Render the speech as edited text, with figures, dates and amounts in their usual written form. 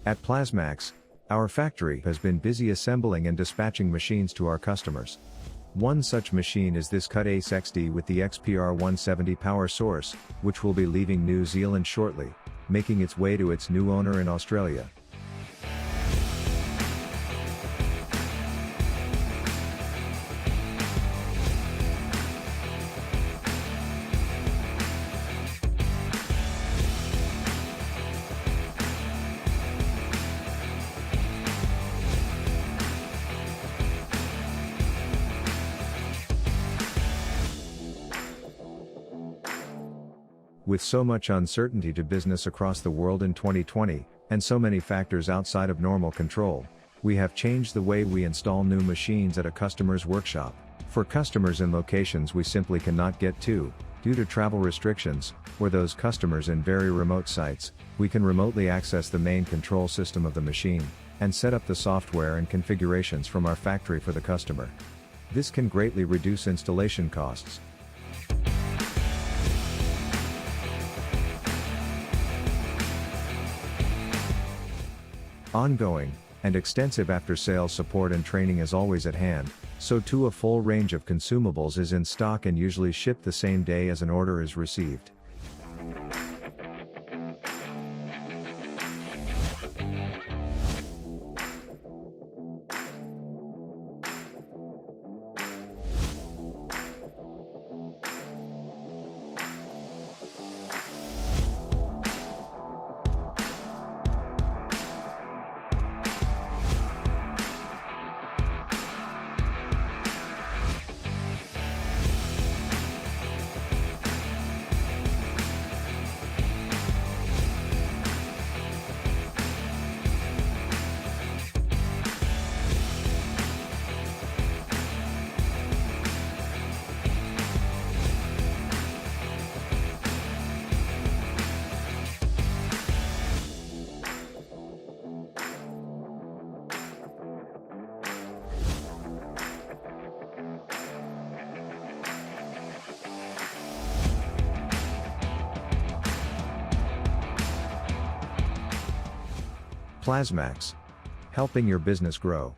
At Plasmax, our factory has been busy assembling and dispatching machines to our customers. One such machine is this CutAce XD with the XPR170 power source, which will be leaving New Zealand shortly, making its way to its new owner in Australia. With so much uncertainty to business across the world in 2020, and so many factors outside of normal control, we have changed the way we install new machines at a customer's workshop. For customers in locations we simply cannot get to, due to travel restrictions, or those customers in very remote sites, we can remotely access the main control system of the machine, and set up the software and configurations from our factory for the customer. This can greatly reduce installation costs. Ongoing and extensive after-sales support and training is always at hand, so too a full range of consumables is in stock and usually shipped the same day as an order is received. Plasmax, helping your business grow.